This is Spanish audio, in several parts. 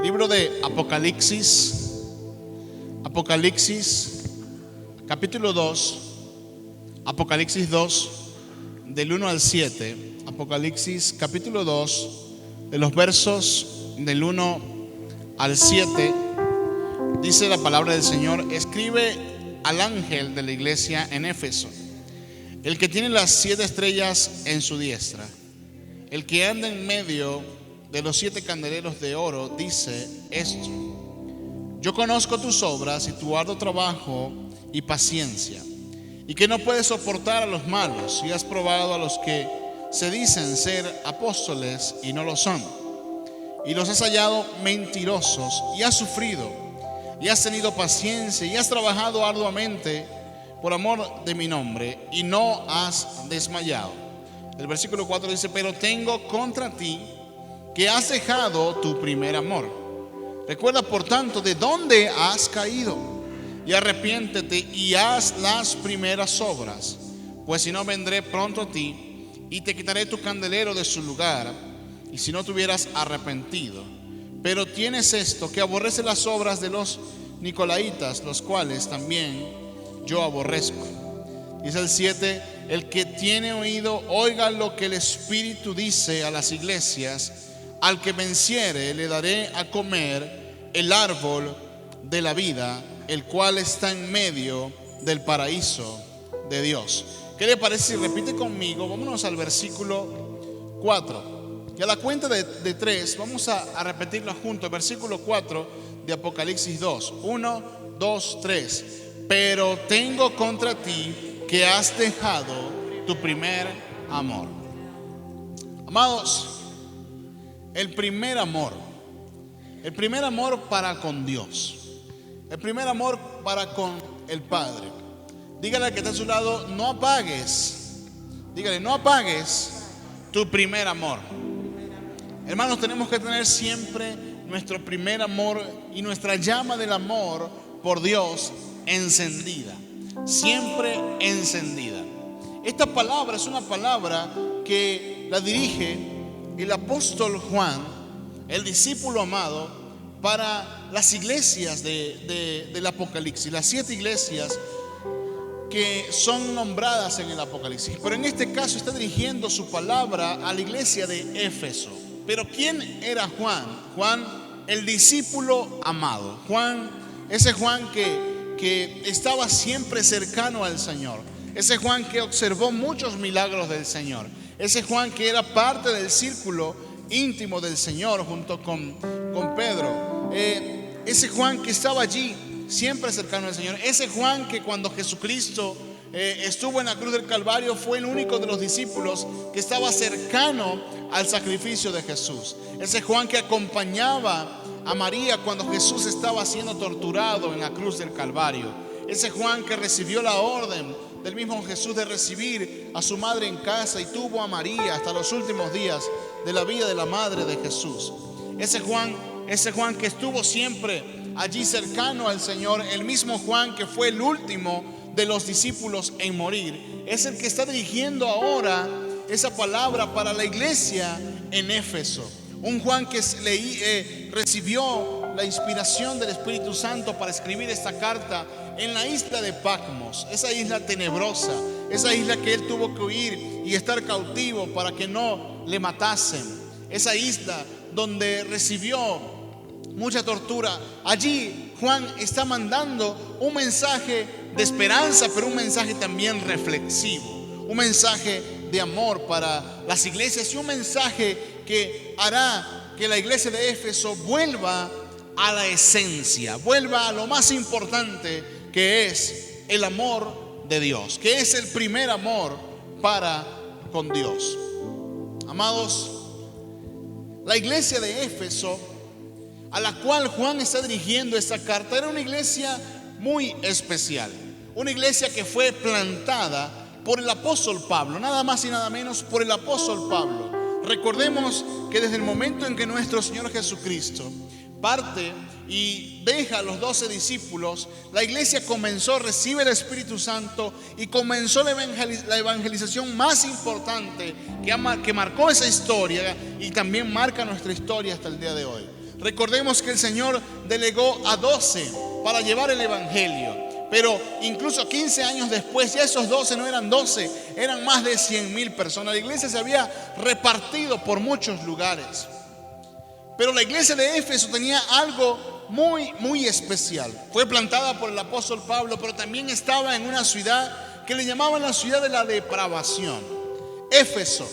Libro de Apocalipsis, capítulo 2, Apocalipsis 2, del 1 al 7. Apocalipsis, capítulo 2, de los versos del 1 al 7, dice la palabra del Señor: escribe al ángel de la iglesia en Éfeso, el que tiene las 7 estrellas en su diestra, el que anda en medio de los 7 candeleros de oro, dice esto: yo conozco tus obras y tu arduo trabajo y paciencia, y que no puedes soportar a los malos, y has probado a los que se dicen ser apóstoles y no lo son, y los has hallado mentirosos, y has sufrido, y has tenido paciencia, y has trabajado arduamente por amor de mi nombre, y no has desmayado. El versículo 4 dice: pero tengo contra ti que has dejado tu primer amor. Recuerda por tanto de dónde has caído, y arrepiéntete y haz las primeras obras, pues si no, vendré pronto a ti y te quitaré tu candelero de su lugar, y si no te hubieras arrepentido. Pero tienes esto, que aborrece las obras de los nicolaitas, los cuales también yo aborrezco. Dice el 7: el que tiene oído, oiga lo que el Espíritu dice a las iglesias. Al que venciere le daré a comer el árbol de la vida, el cual está en medio del paraíso de Dios. ¿Qué le parece si repite conmigo? Vámonos al versículo 4. Y a la cuenta de 3 vamos a repetirlo juntos. Versículo 4 de Apocalipsis 2. 1, 2, 3. Pero tengo contra ti que has dejado tu primer amor. Amados, el primer amor para con Dios, el primer amor para con el Padre. Dígale al que está a su lado: no apagues, dígale, no apagues tu primer amor. Hermanos, tenemos que tener siempre nuestro primer amor y nuestra llama del amor por Dios encendida, siempre encendida. Esta palabra es una palabra que la dirige el apóstol Juan, el discípulo amado, para las iglesias del Apocalipsis, las 7 iglesias que son nombradas en el Apocalipsis. Pero en este caso está dirigiendo su palabra a la iglesia de Éfeso. Pero ¿quién era Juan? Juan, el discípulo amado. Juan, ese Juan que estaba siempre cercano al Señor. Ese Juan que observó muchos milagros del Señor. Ese Juan que era parte del círculo íntimo del Señor junto con Pedro. Ese Juan que estaba allí siempre cercano al Señor. Ese Juan que cuando Jesucristo estuvo en la cruz del Calvario fue el único de los discípulos que estaba cercano al sacrificio de Jesús. Ese Juan que acompañaba a María cuando Jesús estaba siendo torturado en la cruz del Calvario. Ese Juan que recibió la orden del mismo Jesús de recibir a su madre en casa y tuvo a María hasta los últimos días de la vida de la madre de Jesús. Ese Juan que estuvo siempre allí cercano al Señor, el mismo Juan que fue el último de los discípulos en morir, es el que está dirigiendo ahora esa palabra para la iglesia en Éfeso. Un Juan que recibió la inspiración del Espíritu Santo para escribir esta carta en la isla de Patmos, esa isla tenebrosa, esa isla que él tuvo que huir y estar cautivo para que no le matasen, esa isla donde recibió mucha tortura. Allí Juan está mandando un mensaje de esperanza, pero un mensaje también reflexivo, un mensaje de amor para las iglesias y un mensaje que hará que la iglesia de Éfeso vuelva a la esencia, vuelva a lo más importante, que es el amor de Dios, que es el primer amor para con Dios. Amados, la iglesia de Éfeso, a la cual Juan está dirigiendo esta carta, era una iglesia muy especial, una iglesia que fue plantada por el apóstol Pablo, nada más y nada menos por el apóstol Pablo. Recordemos que desde el momento en que nuestro Señor Jesucristo parte y deja a los 12 discípulos, la iglesia comenzó, recibe el Espíritu Santo y comenzó la evangelización más importante que marcó esa historia y también marca nuestra historia hasta el día de hoy. Recordemos que el Señor delegó a 12 para llevar el evangelio. Pero incluso 15 años después, ya esos 12 no eran 12, eran más de 100,000 personas. La iglesia se había repartido por muchos lugares. Pero la iglesia de Éfeso tenía algo muy especial. Fue plantada por el apóstol Pablo, pero también estaba en una ciudad que le llamaban la ciudad de la depravación. Éfeso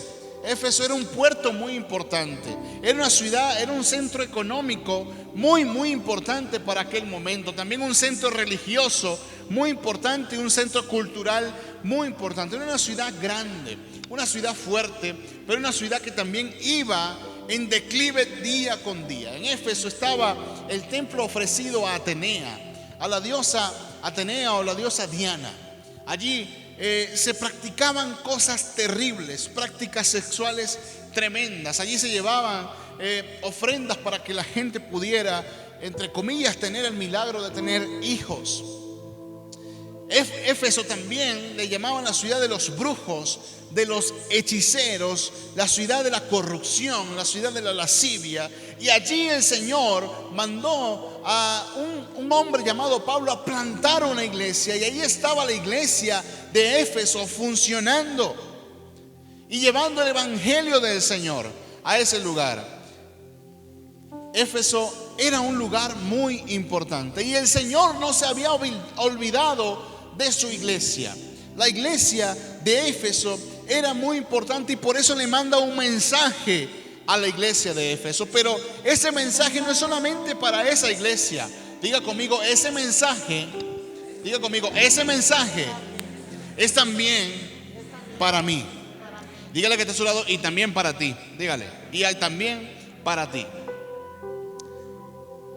era un puerto muy importante. Era una ciudad, era un centro económico muy importante para aquel momento. También un centro religioso muy importante, un centro cultural muy importante. Era una ciudad grande, una ciudad fuerte, pero una ciudad que también iba en declive día con día. En Éfeso estaba el templo ofrecido a Atenea, a la diosa Atenea o la diosa Diana. Allí se practicaban cosas terribles, prácticas sexuales tremendas. Allí se llevaban ofrendas para que la gente pudiera, entre comillas, tener el milagro de tener hijos. Éfeso también le llamaban la ciudad de los brujos, de los hechiceros, la ciudad de la corrupción, la ciudad de la lascivia. Y allí el Señor mandó a un hombre llamado Pablo a plantar una iglesia. Y allí estaba la iglesia de Éfeso funcionando y llevando el evangelio del Señor a ese lugar. Éfeso era un lugar muy importante y el Señor no se había olvidado de su iglesia. La iglesia de Éfeso era muy importante y por eso le manda un mensaje a la iglesia de Éfeso. Pero ese mensaje no es solamente para esa iglesia. Diga conmigo, ese mensaje es también para mí. Dígale que está a su lado, y también para ti. Dígale, y hay también para ti.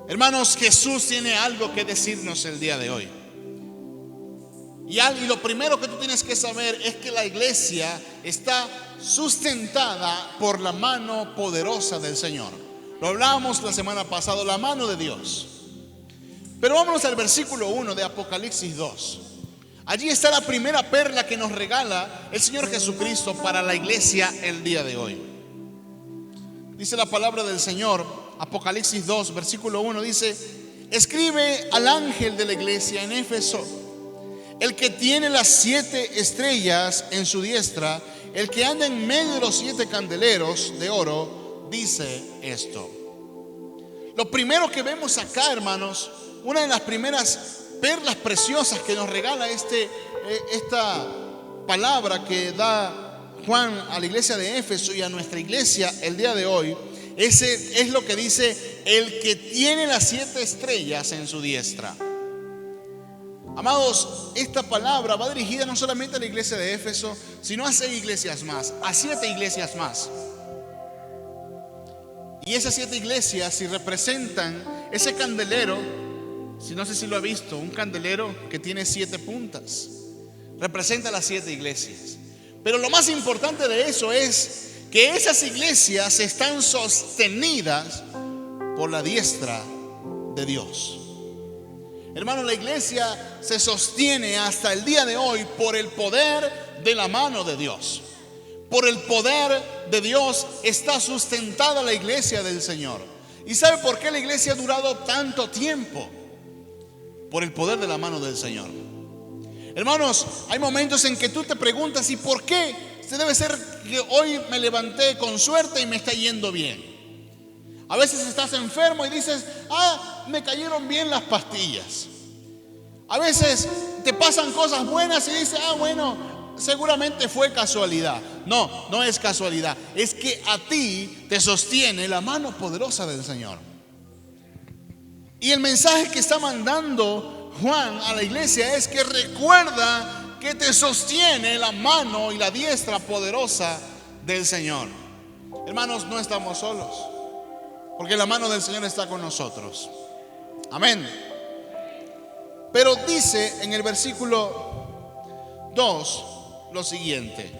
Hermanos, Jesús tiene algo que decirnos el día de hoy. Y lo primero que tú tienes que saber es que la iglesia está sustentada por la mano poderosa del Señor. Lo hablábamos la semana pasada, la mano de Dios. Pero vámonos al versículo 1 de Apocalipsis 2. Allí está la primera perla que nos regala el Señor Jesucristo para la iglesia el día de hoy. Dice la palabra del Señor, Apocalipsis 2, versículo 1, dice: escribe al ángel de la iglesia en Éfeso, el que tiene las 7 estrellas en su diestra, el que anda en medio de los 7 candeleros de oro, dice esto. Lo primero que vemos acá, hermanos, una de las primeras perlas preciosas que nos regala esta palabra que da Juan a la iglesia de Éfeso y a nuestra iglesia el día de hoy, es lo que dice: el que tiene las 7 estrellas en su diestra. Amados, esta palabra va dirigida no solamente a la iglesia de Éfeso, sino a 6 iglesias más, a 7 iglesias más. Y esas 7 iglesias, si representan ese candelero, si no sé si lo ha visto, un candelero que tiene 7 puntas, representa las 7 iglesias. Pero lo más importante de eso es que esas iglesias están sostenidas por la diestra de Dios. Hermano, la iglesia se sostiene hasta el día de hoy por el poder de la mano de Dios. Por el poder de Dios está sustentada la iglesia del Señor. ¿Y sabe por qué la iglesia ha durado tanto tiempo? Por el poder de la mano del Señor. Hermanos, hay momentos en que tú te preguntas: ¿y por qué? Debe ser que hoy me levanté con suerte y me está yendo bien. A veces estás enfermo y dices: me cayeron bien las pastillas. A veces te pasan cosas buenas y dices: bueno, seguramente fue casualidad. No, no es casualidad. Es que a ti te sostiene la mano poderosa del Señor. Y el mensaje que está mandando Juan a la iglesia es que recuerda que te sostiene la mano y la diestra poderosa del Señor. Hermanos, no estamos solos, porque la mano del Señor está con nosotros. Amén. Pero dice en el versículo 2 lo siguiente.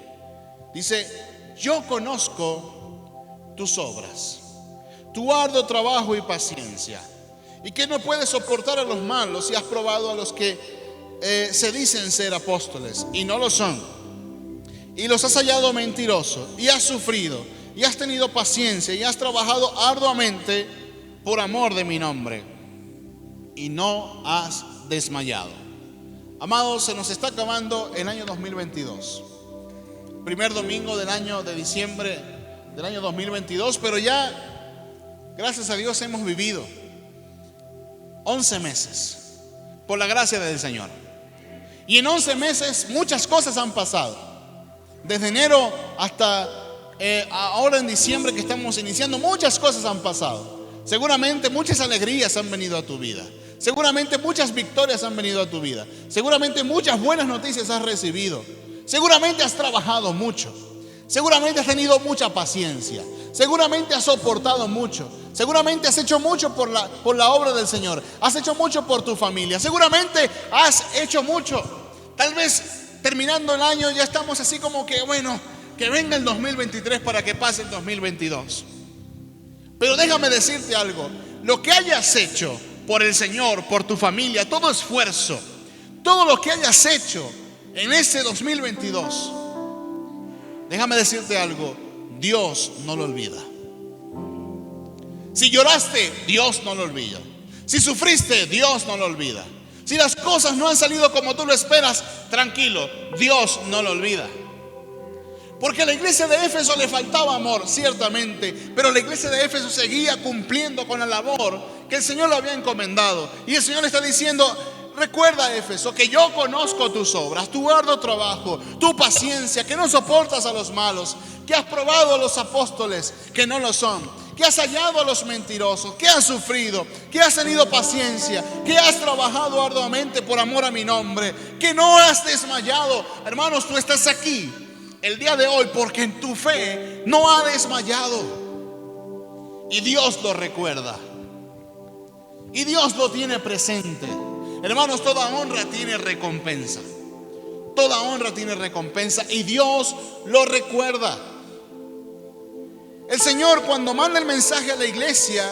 Dice: yo conozco tus obras, tu arduo trabajo y paciencia, y que no puedes soportar a los malos, y has probado a los que se dicen ser apóstoles y no lo son, y los has hallado mentirosos, y has sufrido, y has tenido paciencia, y has trabajado arduamente por amor de mi nombre y no has desmayado. Amados, se nos está acabando el año 2022. Primer domingo del año de diciembre del año 2022, pero ya, gracias a Dios, hemos vivido 11 meses por la gracia del Señor. Y en 11 meses muchas cosas han pasado. Desde enero hasta ahora en diciembre que estamos iniciando, muchas cosas han pasado. Seguramente muchas alegrías han venido a tu vida. Seguramente muchas victorias han venido a tu vida. Seguramente muchas buenas noticias has recibido. Seguramente has trabajado mucho. Seguramente has tenido mucha paciencia. Seguramente has soportado mucho. Seguramente has hecho mucho por la obra del Señor. Has hecho mucho por tu familia. Seguramente has hecho mucho. Tal vez terminando el año ya estamos así como que, bueno, que venga el 2023 para que pase el 2022. Pero déjame decirte algo. Lo que hayas hecho por el Señor, por tu familia, todo esfuerzo, todo lo que hayas hecho en este 2022, déjame decirte algo, Dios no lo olvida. Si lloraste, Dios no lo olvida. Si sufriste, Dios no lo olvida. Si las cosas no han salido como tú lo esperas, tranquilo, Dios no lo olvida. Porque a la iglesia de Éfeso le faltaba amor, ciertamente, pero la iglesia de Éfeso seguía cumpliendo con la labor que el Señor le había encomendado. Y el Señor le está diciendo: recuerda, Éfeso, que yo conozco tus obras, tu arduo trabajo, tu paciencia, que no soportas a los malos, que has probado a los apóstoles que no lo son, que has hallado a los mentirosos, que has sufrido, que has tenido paciencia, que has trabajado arduamente por amor a mi nombre, que no has desmayado. Hermanos, tú estás aquí el día de hoy porque en tu fe no ha desmayado. Y Dios lo recuerda. Y Dios lo tiene presente. Hermanos, toda honra tiene recompensa. Toda honra tiene recompensa y Dios lo recuerda. El Señor, cuando manda el mensaje a la iglesia,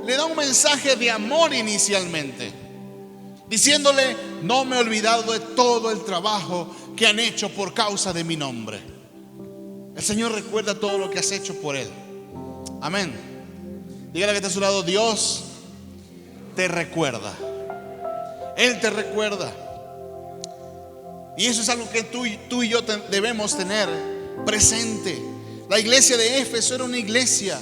le da un mensaje de amor inicialmente, diciéndole: no me he olvidado de todo el trabajo que han hecho por causa de mi nombre. El Señor recuerda todo lo que has hecho por Él. Amén. Dígale que está a su lado: Dios te recuerda. Él te recuerda. Y eso es algo que tú y yo debemos tener presente. La iglesia de Éfeso era una iglesia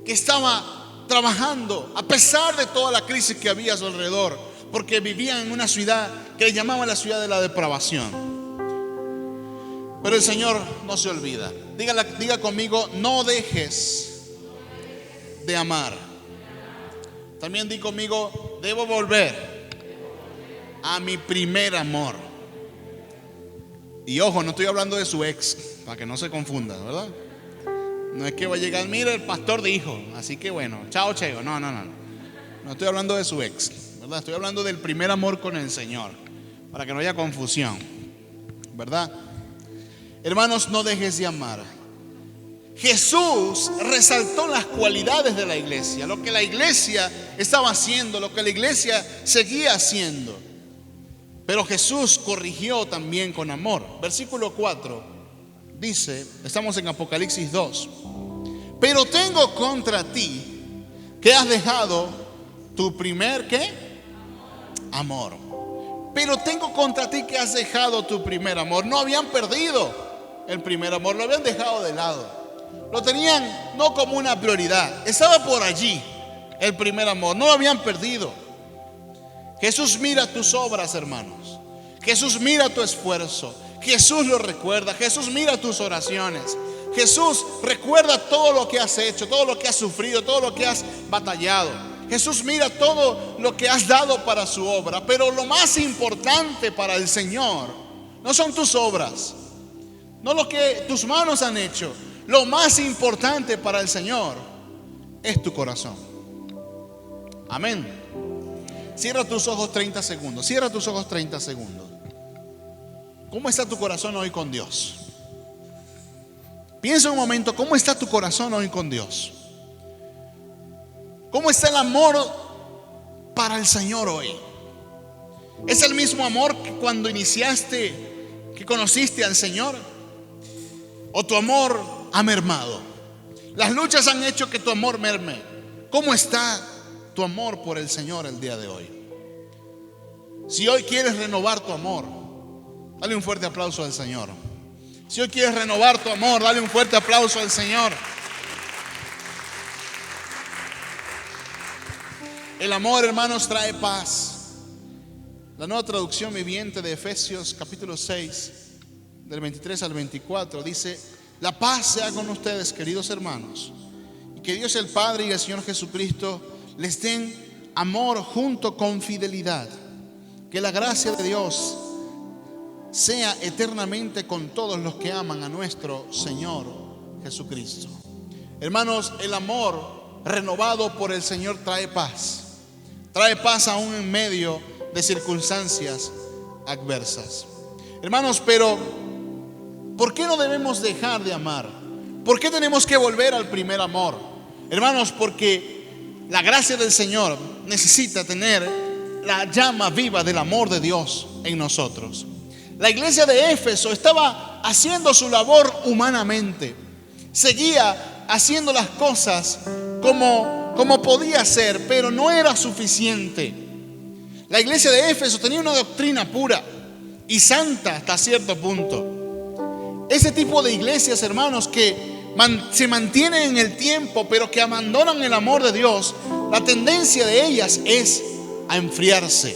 que estaba trabajando a pesar de toda la crisis que había a su alrededor, porque vivían en una ciudad que le llamaban la ciudad de la depravación. Pero el Señor no se olvida. Diga conmigo: no dejes de amar. También di conmigo: debo volver a mi primer amor. Y ojo, no estoy hablando de su ex, para que no se confunda, ¿verdad? No es que va a llegar: mira, el pastor dijo, así que bueno, chao, cheo. No. No estoy hablando de su ex, ¿verdad? Estoy hablando del primer amor con el Señor, para que no haya confusión, ¿verdad? Hermanos, no dejes de amar. Jesús resaltó las cualidades de la iglesia, lo que la iglesia estaba haciendo, lo que la iglesia seguía haciendo. Pero Jesús corrigió también con amor. Versículo 4 dice, estamos en Apocalipsis 2: pero tengo contra ti que has dejado tu primer ¿qué? Amor. Pero tengo contra ti que has dejado tu primer amor. No habían perdido el primer amor, lo habían dejado de lado. Lo tenían no como una prioridad. Estaba por allí el primer amor, no lo habían perdido. Jesús mira tus obras, hermanos. Jesús mira tu esfuerzo. Jesús lo recuerda. Jesús mira tus oraciones. Jesús recuerda todo lo que has hecho, todo lo que has sufrido, todo lo que has batallado. Jesús mira todo lo que has dado para su obra. Pero lo más importante para el Señor no son tus obras, no lo que tus manos han hecho. Lo más importante para el Señor es tu corazón. Amén. Cierra tus ojos 30 segundos. Cierra tus ojos 30 segundos. ¿Cómo está tu corazón hoy con Dios? Piensa un momento, ¿cómo está tu corazón hoy con Dios? ¿Cómo está el amor para el Señor hoy? ¿Es el mismo amor que cuando iniciaste, que conociste al Señor? ¿O tu amor ha mermado? Las luchas han hecho que tu amor merme. ¿Cómo está tu amor por el Señor el día de hoy? Si hoy quieres renovar tu amor, dale un fuerte aplauso al Señor. Si hoy quieres renovar tu amor, dale un fuerte aplauso al Señor. El amor, hermanos, trae paz. La Nueva Traducción Viviente de Efesios capítulo 6, del 23 al 24, dice: la paz sea con ustedes, queridos hermanos, y que Dios el Padre y el Señor Jesucristo les den amor junto con fidelidad. Que la gracia de Dios sea eternamente con todos los que aman a nuestro Señor Jesucristo. Hermanos, el amor renovado por el Señor trae paz. Trae paz aún en medio de circunstancias adversas. Hermanos, pero ¿por qué no debemos dejar de amar? ¿Por qué tenemos que volver al primer amor? Hermanos, porque la gracia del Señor necesita tener la llama viva del amor de Dios en nosotros. La iglesia de Éfeso estaba haciendo su labor humanamente. Seguía haciendo las cosas como podía ser, pero no era suficiente. La iglesia de Éfeso tenía una doctrina pura y santa hasta cierto punto. Ese tipo de iglesias, hermanos, que se mantienen en el tiempo, pero que abandonan el amor de Dios, la tendencia de ellas es a enfriarse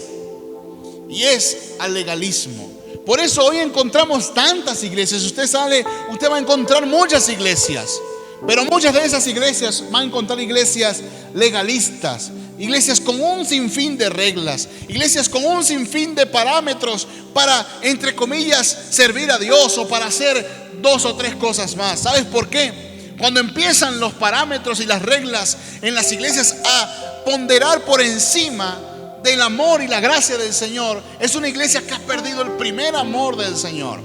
y es al legalismo. Por eso hoy encontramos tantas iglesias. Usted sale, usted va a encontrar muchas iglesias, pero muchas de esas iglesias van a encontrar iglesias legalistas, iglesias con un sinfín de reglas, iglesias con un sinfín de parámetros para, entre comillas, servir a Dios o para hacer 2 o 3 cosas más. ¿Sabes por qué? Cuando empiezan los parámetros y las reglas en las iglesias a ponderar por encima del amor y la gracia del Señor, es una iglesia que ha perdido el primer amor del Señor.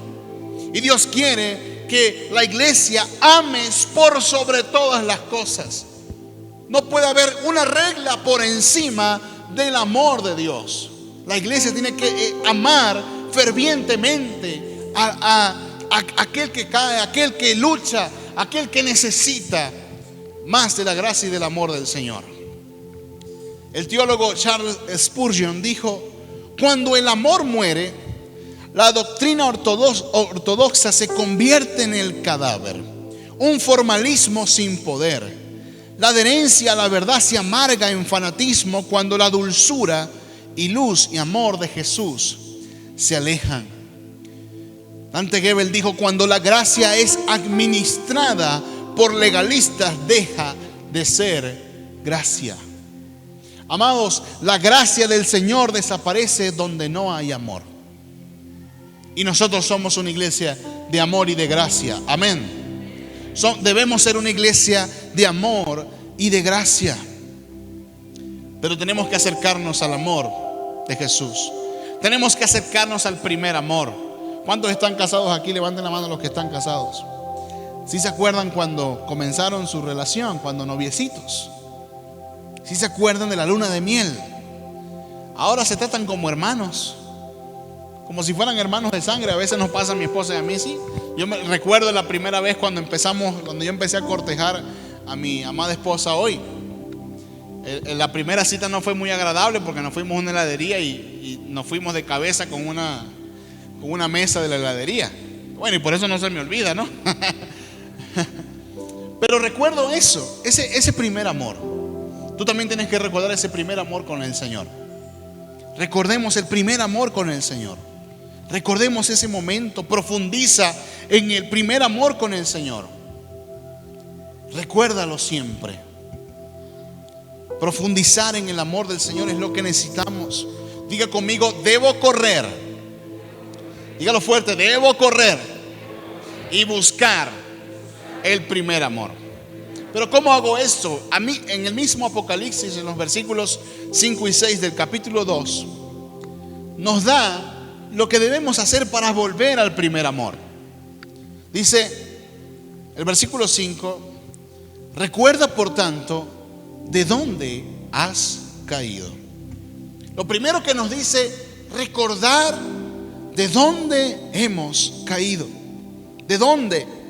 Y Dios quiere que la iglesia ames por sobre todas las cosas. No puede haber una regla por encima del amor de Dios. La iglesia tiene que amar fervientemente a aquel que cae, aquel que lucha, aquel que necesita más de la gracia y del amor del Señor. El teólogo Charles Spurgeon dijo: cuando el amor muere, la doctrina ortodoxa se convierte en el cadáver, un formalismo sin poder. La adherencia a la verdad se amarga en fanatismo cuando la dulzura y luz y amor de Jesús se alejan. Dante Gebel dijo: cuando la gracia es administrada por legalistas, deja de ser gracia. Amados, la gracia del Señor desaparece donde no hay amor. Y nosotros somos una iglesia de amor y de gracia. Amén. Debemos ser una iglesia de amor y de gracia. Pero tenemos que acercarnos al amor de Jesús. Tenemos que acercarnos al primer amor. ¿Cuántos están casados aquí? Levanten la mano los que están casados. ¿Sí se acuerdan cuando comenzaron su relación, cuando noviecitos? ¿Sí se acuerdan de la luna de miel? Ahora se tratan como hermanos, como si fueran hermanos de sangre. A veces nos pasa a mi esposa y a mí, sí. Yo me recuerdo la primera vez cuando yo empecé a cortejar a mi amada esposa hoy. La primera cita no fue muy agradable porque nos fuimos a una heladería y nos fuimos de cabeza con una mesa de la heladería. Bueno, y por eso no se me olvida, ¿no? Pero recuerdo eso, ese primer amor. Tú también tienes que recordar ese primer amor con el Señor. Recordemos el primer amor con el Señor. Recordemos ese momento. Profundiza en el primer amor con el Señor. Recuérdalo siempre. Profundizar en el amor del Señor es lo que necesitamos. Diga conmigo: debo correr. Dígalo fuerte: debo correr y buscar el primer amor. Pero ¿cómo hago esto? A mí, en el mismo Apocalipsis, en los versículos 5 y 6 del capítulo 2, nos da lo que debemos hacer para volver al primer amor. Dice el versículo 5: recuerda por tanto de dónde has caído. Lo primero que nos dice: recordar de dónde hemos caído. ¿De dónde?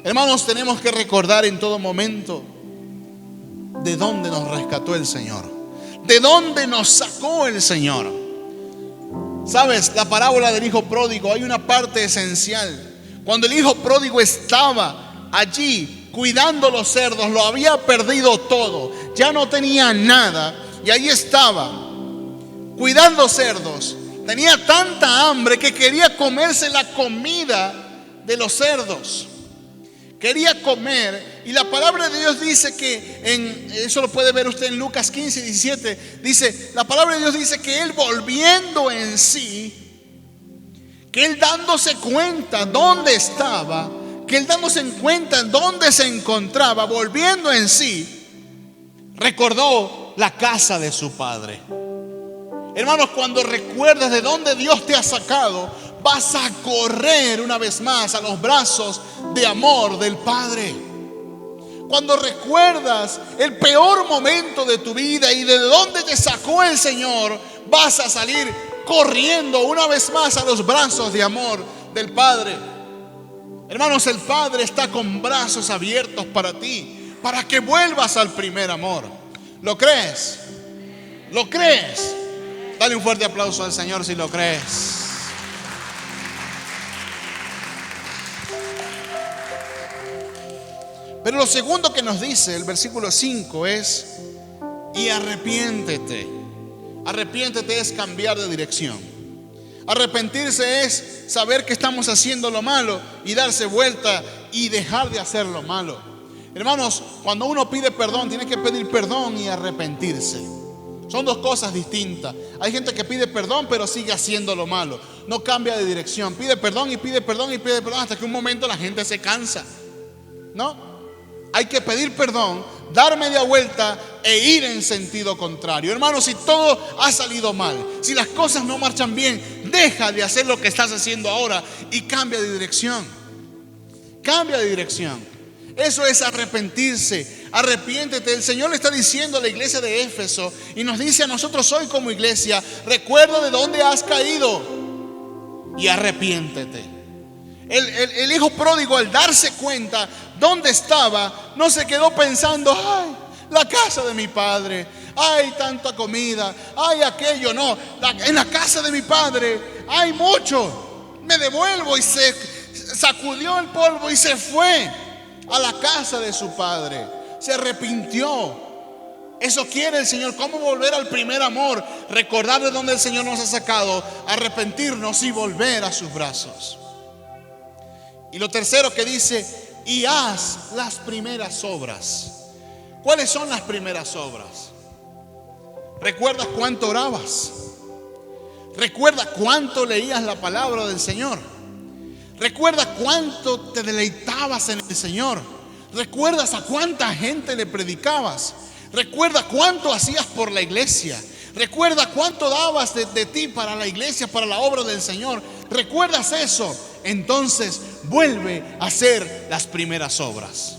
Hermanos, tenemos que recordar en todo momento de dónde nos rescató el Señor, de dónde nos sacó el Señor. Sabes, la parábola del hijo pródigo, hay una parte esencial. Cuando el hijo pródigo estaba allí cuidando los cerdos, lo había perdido todo, ya no tenía nada, y ahí estaba cuidando cerdos. Tenía tanta hambre que quería comerse la comida de los cerdos. Quería comer, y la palabra de Dios dice que, eso lo puede ver usted en Lucas 15, 17, dice, la palabra de Dios dice que él volviendo en sí, que él dándose cuenta dónde estaba, que él dándose cuenta en dónde se encontraba, volviendo en sí, recordó la casa de su padre. Hermanos, cuando recuerdas de dónde Dios te ha sacado, vas a correr una vez más a los brazos de amor del Padre. Cuando recuerdas el peor momento de tu vida y de dónde te sacó el Señor, vas a salir corriendo una vez más a los brazos de amor del Padre. Hermanos, el Padre está con brazos abiertos para ti, para que vuelvas al primer amor. ¿Lo crees? ¿Lo crees? Dale un fuerte aplauso al Señor si lo crees. Pero lo segundo que nos dice el versículo 5 es: y arrepiéntete. Arrepiéntete es cambiar de dirección. Arrepentirse es saber que estamos haciendo lo malo y darse vuelta y dejar de hacer lo malo. Hermanos, cuando uno pide perdón, tiene que pedir perdón y arrepentirse. Son dos cosas distintas. Hay gente que pide perdón pero sigue haciendo lo malo, no cambia de dirección, pide perdón y pide perdón y pide perdón hasta que un momento la gente se cansa. ¿No? Hay que pedir perdón, dar media vuelta e ir en sentido contrario. Hermanos, si todo ha salido mal, si las cosas no marchan bien, deja de hacer lo que estás haciendo ahora y cambia de dirección. Cambia de dirección. Eso es arrepentirse. Arrepiéntete. El Señor le está diciendo a la iglesia de Éfeso y nos dice a nosotros hoy como iglesia: recuerda de dónde has caído y arrepiéntete. El hijo pródigo, al darse cuenta dónde estaba, no se quedó pensando: ay, la casa de mi padre, hay tanta comida, hay aquello. No, en la casa de mi padre hay mucho, me devuelvo. Y se sacudió el polvo y se fue a la casa de su padre. Se arrepintió. Eso quiere el Señor. ¿Cómo volver al primer amor? Recordar de dónde el Señor nos ha sacado, arrepentirnos y volver a sus brazos. Y lo tercero que dice: y haz las primeras obras. ¿Cuáles son las primeras obras? ¿Recuerdas cuánto orabas? ¿Recuerdas cuánto leías la palabra del Señor? ¿Recuerdas cuánto te deleitabas en el Señor? ¿Recuerdas a cuánta gente le predicabas? ¿Recuerdas cuánto hacías por la iglesia? ¿Recuerdas cuánto dabas de ti para la iglesia, para la obra del Señor? ¿Recuerdas eso? Entonces vuelve a hacer las primeras obras.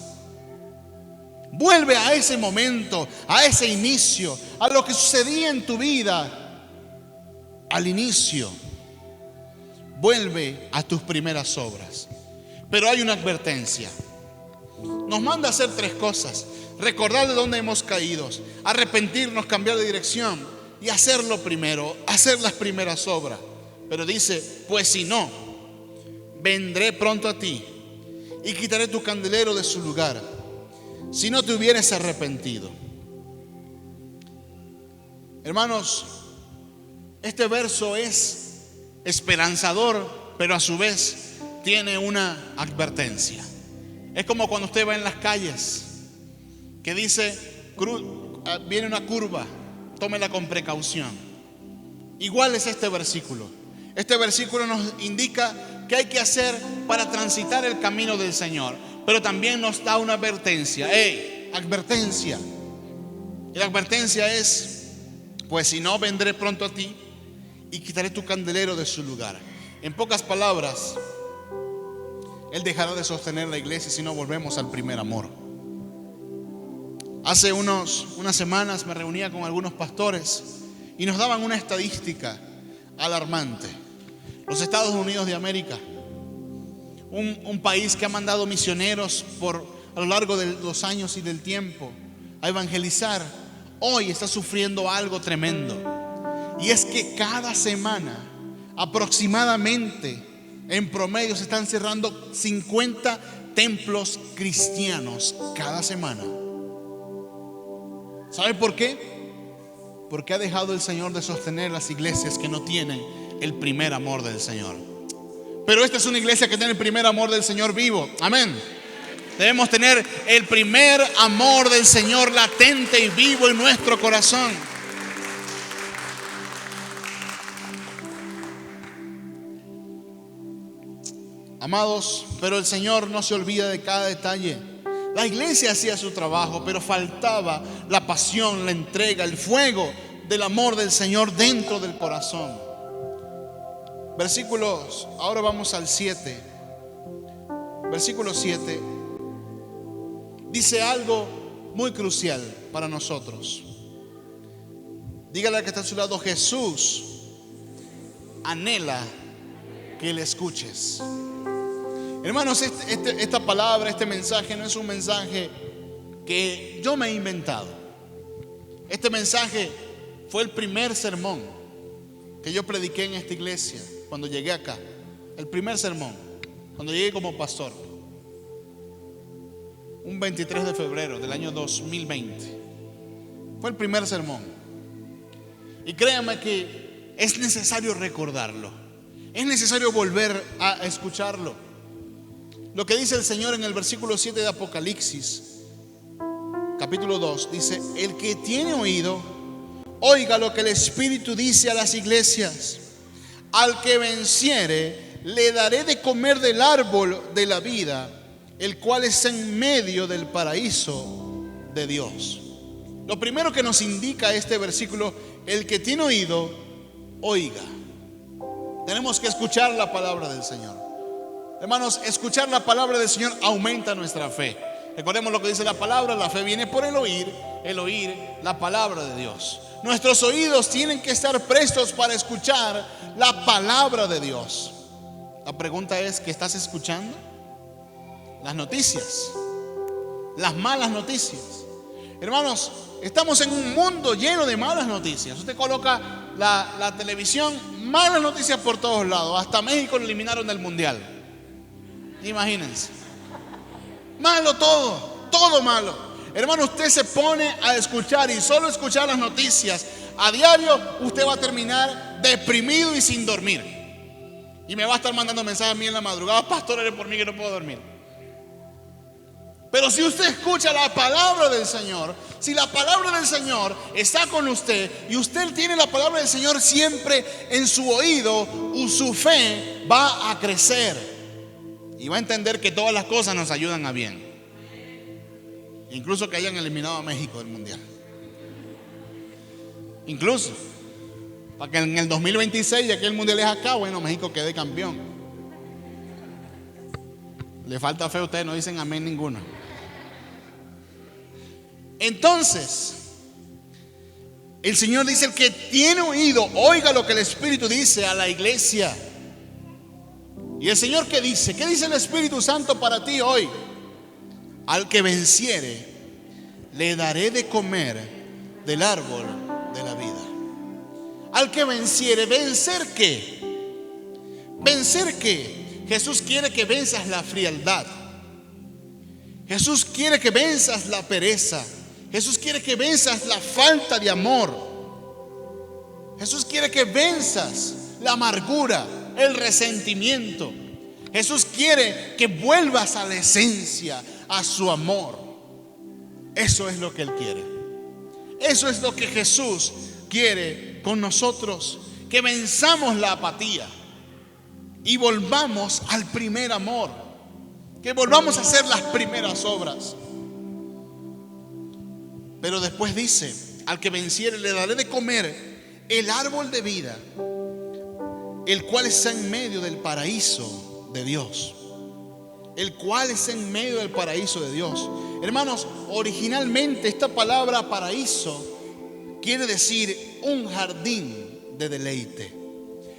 Vuelve a ese momento, a ese inicio, a lo que sucedía en tu vida al inicio. Vuelve a tus primeras obras. Pero hay una advertencia. Nos manda a hacer tres cosas: recordar de dónde hemos caído, arrepentirnos, cambiar de dirección y hacerlo primero, hacer las primeras obras. Pero dice: pues si no, vendré pronto a ti y quitaré tu candelero de su lugar, si no te hubieres arrepentido. Hermanos, este verso es esperanzador, pero a su vez tiene una advertencia. Es como cuando usted va en las calles que dice: viene una curva, tómela con precaución. Igual es este versículo. Este versículo nos indica qué hay que hacer para transitar el camino del Señor, pero también nos da una advertencia. Advertencia. Y la advertencia es: pues si no, vendré pronto a ti y quitaré tu candelero de su lugar. En pocas palabras, Él dejará de sostener la iglesia si no volvemos al primer amor. Hace unas semanas me reunía con algunos pastores y nos daban una estadística alarmante. Los Estados Unidos de América, un país que ha mandado misioneros a lo largo de los años y del tiempo, a evangelizar, hoy está sufriendo algo tremendo. Y es que cada semana, aproximadamente, en promedio, se están cerrando 50 templos cristianos cada semana. ¿Sabe por qué? Porque ha dejado el Señor de sostener las iglesias que no tienen el primer amor del Señor. Pero esta es una iglesia que tiene el primer amor del Señor vivo. Amén. Debemos tener el primer amor del Señor latente y vivo en nuestro corazón. Amados, pero el Señor no se olvida de cada detalle. La iglesia hacía su trabajo, pero faltaba la pasión, la entrega, el fuego del amor del Señor dentro del corazón. Versículos, ahora vamos al 7. Versículo 7 dice algo muy crucial para nosotros. Dígale al que está a su lado: Jesús anhela que le escuches. Hermanos, esta palabra, este mensaje no es un mensaje que yo me he inventado. Este mensaje fue el primer sermón que yo prediqué en esta iglesia cuando llegué acá. El primer sermón, cuando llegué como pastor, un 23 de febrero del año 2020. Fue el primer sermón. Y créanme que es necesario recordarlo. Es necesario volver a escucharlo. Lo que dice el Señor en el versículo 7 de Apocalipsis, capítulo 2, dice: el que tiene oído, oiga lo que el Espíritu dice a las iglesias. Al que venciere, le daré de comer del árbol de la vida, el cual es en medio del paraíso de Dios. Lo primero que nos indica este versículo: el que tiene oído, oiga. Tenemos que escuchar la palabra del Señor. Hermanos, escuchar la palabra del Señor aumenta nuestra fe. Recordemos lo que dice la palabra: la fe viene por el oír la palabra de Dios. Nuestros oídos tienen que estar prestos para escuchar la palabra de Dios. La pregunta es: ¿qué estás escuchando? Las noticias, las malas noticias. Hermanos, estamos en un mundo lleno de malas noticias. Usted coloca la televisión, malas noticias por todos lados. Hasta México lo eliminaron del mundial. Imagínense. Malo todo malo. Hermano, usted se pone a escuchar y solo escuchar las noticias a diario, usted va a terminar deprimido y sin dormir. Y me va a estar mandando mensajes a mí en la madrugada: pastor, ore por mí que no puedo dormir. Pero si usted escucha la palabra del Señor, si la palabra del Señor está con usted y usted tiene la palabra del Señor siempre en su oído, su fe va a crecer. Y va a entender que todas las cosas nos ayudan a bien. Incluso que hayan eliminado a México del mundial. Incluso para que en el 2026, ya que el mundial es acá, bueno, México quede campeón. Le falta fe a ustedes, no dicen amén ninguno. Entonces, el Señor dice: el que tiene oído, oiga lo que el Espíritu dice a la iglesia. ¿Y el Señor qué dice? ¿Qué dice el Espíritu Santo para ti hoy? Al que venciere, le daré de comer del árbol de la vida. Al que venciere, ¿vencer qué? ¿Vencer qué? Jesús quiere que venzas la frialdad. Jesús quiere que venzas la pereza. Jesús quiere que venzas la falta de amor. Jesús quiere que venzas la amargura, el resentimiento. Jesús quiere que vuelvas a la esencia, a su amor. Eso es lo que Él quiere. Eso es lo que Jesús quiere con nosotros. Que venzamos la apatía y volvamos al primer amor. Que volvamos a hacer las primeras obras. Pero después dice: al que venciere, le daré de comer el árbol de vida, el cual está en medio del paraíso de Dios. El cual está en medio del paraíso de Dios. Hermanos, originalmente esta palabra paraíso quiere decir un jardín de deleite.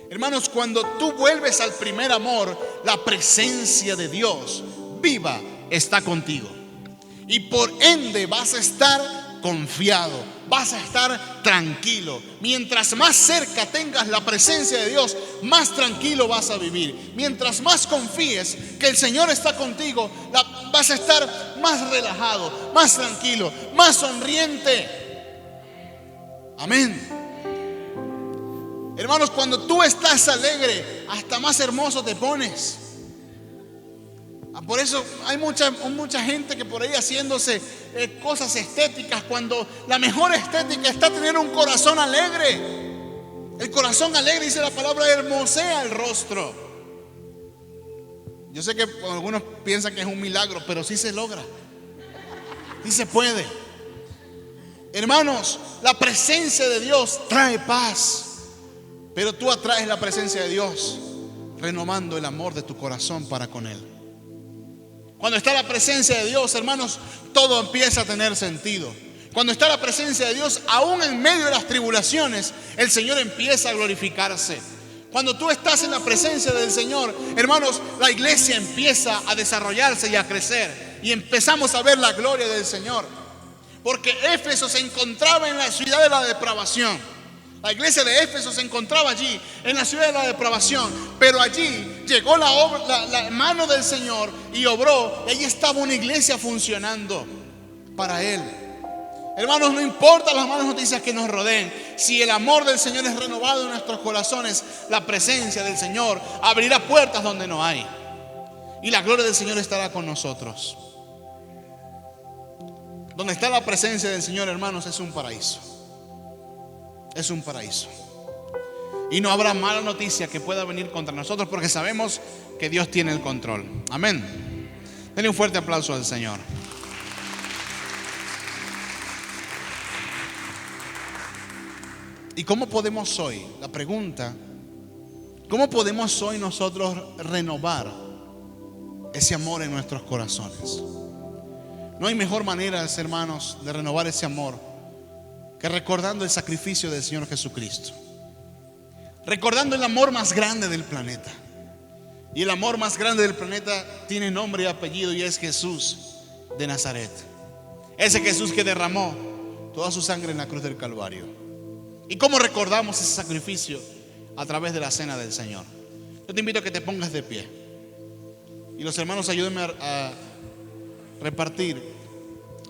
Hermanos, cuando tú vuelves al primer amor, la presencia de Dios viva está contigo. Y por ende vas a estar confiado, vas a estar tranquilo. Mientras más cerca tengas la presencia de Dios, más tranquilo vas a vivir. Mientras más confíes que el Señor está contigo, vas a estar más relajado, más tranquilo, más sonriente. Amén. Hermanos, cuando tú estás alegre, hasta más hermoso te pones. Por eso hay mucha gente que por ahí haciéndose cosas estéticas, cuando la mejor estética está tener un corazón alegre. El corazón alegre, dice la palabra, hermosea el rostro. Yo sé que algunos piensan que es un milagro, pero sí se logra, sí se puede. Hermanos, la presencia de Dios trae paz, pero tú atraes la presencia de Dios renovando el amor de tu corazón para con Él. Cuando está la presencia de Dios, hermanos, todo empieza a tener sentido. Cuando está la presencia de Dios, aún en medio de las tribulaciones, el Señor empieza a glorificarse. Cuando tú estás en la presencia del Señor, hermanos, la iglesia empieza a desarrollarse y a crecer, y empezamos a ver la gloria del Señor. Porque Éfeso se encontraba en la ciudad de la depravación. La iglesia de Éfeso se encontraba allí, en la ciudad de la depravación. Pero allí llegó la mano del Señor y obró. Y allí estaba una iglesia funcionando para Él. Hermanos, no importa las malas noticias que nos rodeen, si el amor del Señor es renovado en nuestros corazones, la presencia del Señor abrirá puertas donde no hay. Y la gloria del Señor estará con nosotros. Donde está la presencia del Señor, hermanos, es un paraíso. Es un paraíso. Y no habrá mala noticia que pueda venir contra nosotros, porque sabemos que Dios tiene el control. Amén. Denle un fuerte aplauso al Señor. ¿Y cómo podemos hoy? La pregunta: ¿cómo podemos hoy nosotros renovar ese amor en nuestros corazones? No hay mejor manera, hermanos, de renovar ese amor que recordando el sacrificio del Señor Jesucristo, recordando el amor más grande del planeta. Y el amor más grande del planeta tiene nombre y apellido, y es Jesús de Nazaret. Ese Jesús que derramó toda su sangre en la cruz del Calvario. ¿Y cómo recordamos ese sacrificio? A través de la cena del Señor. Yo te invito a que te pongas de pie, y los hermanos ayúdenme a repartir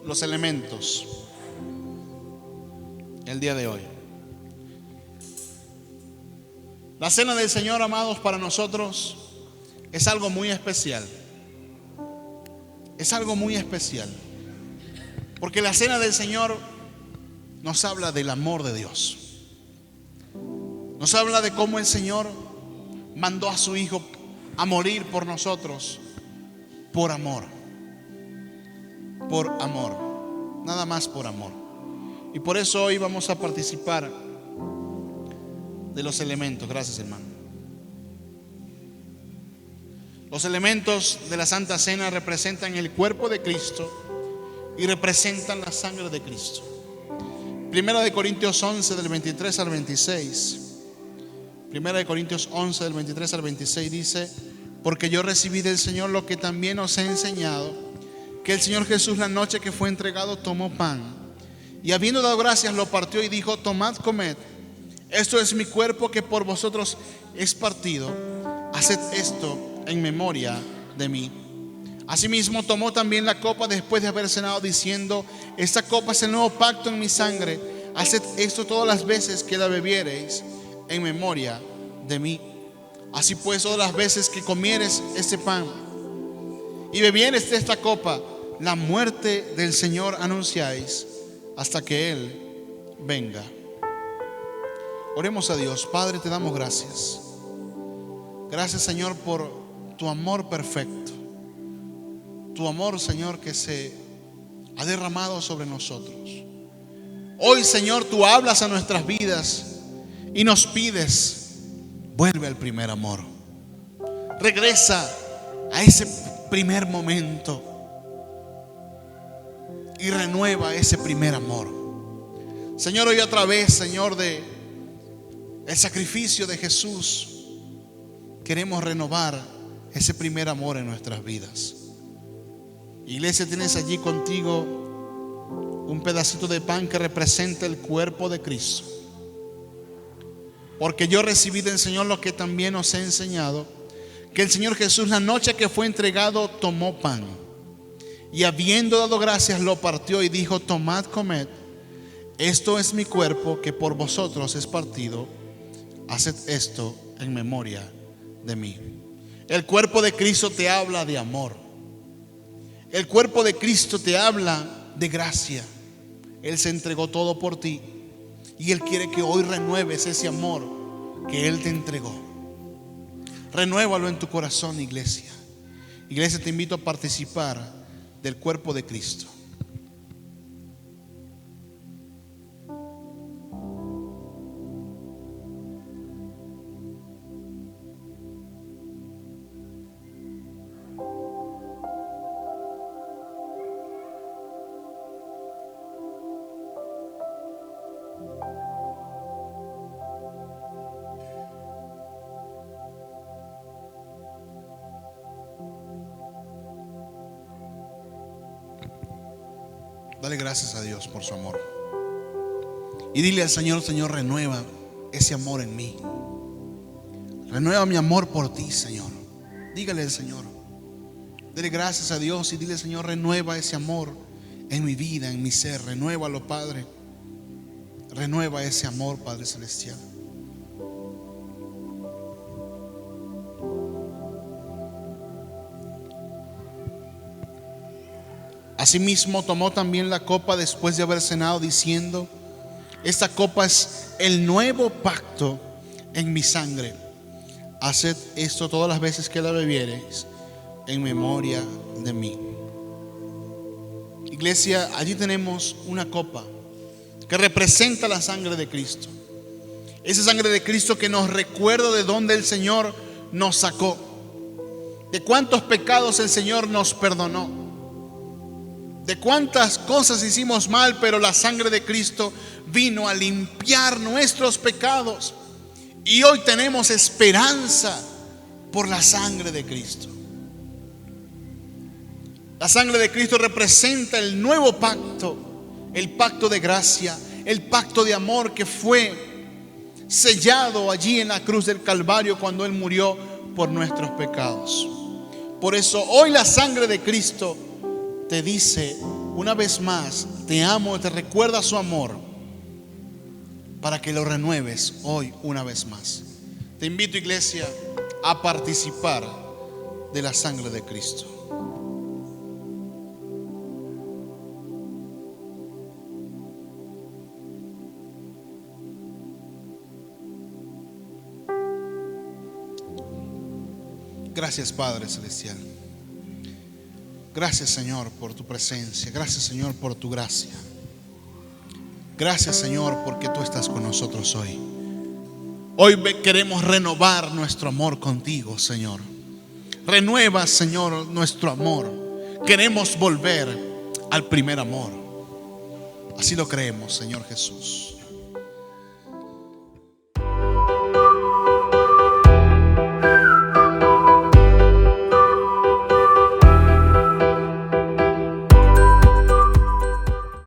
los elementos el día de hoy. La cena del Señor, amados, para nosotros es algo muy especial. Es algo muy especial, porque la cena del Señor nos habla del amor de Dios. Nos habla de cómo el Señor mandó a su Hijo a morir por nosotros, por amor. Por amor, nada más por amor. Y por eso hoy vamos a participar de los elementos. Gracias, hermano. Los elementos de la Santa Cena representan el cuerpo de Cristo y representan la sangre de Cristo. Primera de Corintios 11 del 23 al 26. Primera de Corintios 11 del 23 al 26 dice: porque yo recibí del Señor lo que también os he enseñado, que el Señor Jesús, la noche que fue entregado, tomó pan, y habiendo dado gracias, lo partió y dijo: tomad, comed, esto es mi cuerpo que por vosotros es partido, haced esto en memoria de mí. Asimismo tomó también la copa después de haber cenado, diciendo: esta copa es el nuevo pacto en mi sangre, haced esto todas las veces que la bebiereis en memoria de mí. Así pues, todas las veces que comieres este pan y bebieres de esta copa, la muerte del Señor anunciáis hasta que Él venga. Oremos a Dios. Padre, te damos gracias. Gracias, Señor, por tu amor perfecto. Tu amor, Señor, que se ha derramado sobre nosotros. Hoy, Señor, tú hablas a nuestras vidas y nos pides: vuelve al primer amor. Regresa a ese primer momento y renueva ese primer amor. Señor, hoy otra vez, Señor, de el sacrificio de Jesús, queremos renovar ese primer amor en nuestras vidas. Iglesia, tienes allí contigo un pedacito de pan que representa el cuerpo de Cristo. Porque yo recibí del Señor lo que también os he enseñado, que el Señor Jesús, la noche que fue entregado, tomó pan y habiendo dado gracias lo partió y dijo: tomad, comed, esto es mi cuerpo que por vosotros es partido, haced esto en memoria de mí. El cuerpo de Cristo te habla de amor. El cuerpo de Cristo te habla de gracia. Él se entregó todo por ti y Él quiere que hoy renueves ese amor que Él te entregó. Renuévalo en tu corazón, iglesia. Iglesia, te invito a participar del cuerpo de Cristo. Dale gracias a Dios por su amor. Y dile al Señor: Señor, renueva ese amor en mí. Renueva mi amor por ti, Señor. Dígale al Señor. Dale gracias a Dios y dile: Señor, renueva ese amor en mi vida, en mi ser. Renuévalo, Padre. Renueva ese amor, Padre Celestial. Asimismo tomó también la copa después de haber cenado, diciendo: esta copa es el nuevo pacto en mi sangre. Haced esto todas las veces que la bebiereis en memoria de mí. Iglesia, allí tenemos una copa que representa la sangre de Cristo. Esa sangre de Cristo que nos recuerda de dónde el Señor nos sacó, de cuántos pecados el Señor nos perdonó, de cuántas cosas hicimos mal, pero la sangre de Cristo vino a limpiar nuestros pecados. Y hoy tenemos esperanza por la sangre de Cristo. La sangre de Cristo representa el nuevo pacto, el pacto de gracia, el pacto de amor que fue sellado allí en la cruz del Calvario cuando Él murió por nuestros pecados. Por eso hoy la sangre de Cristo te dice una vez más: te amo, te recuerda su amor, para que lo renueves hoy una vez más. Te invito, iglesia, a participar de la sangre de Cristo. Gracias, Padre Celestial. Gracias, Señor, por tu presencia. Gracias, Señor, por tu gracia. Gracias, Señor, porque tú estás con nosotros hoy. Hoy queremos renovar nuestro amor contigo, Señor. Renueva, Señor, nuestro amor. Queremos volver al primer amor. Así lo creemos, Señor Jesús.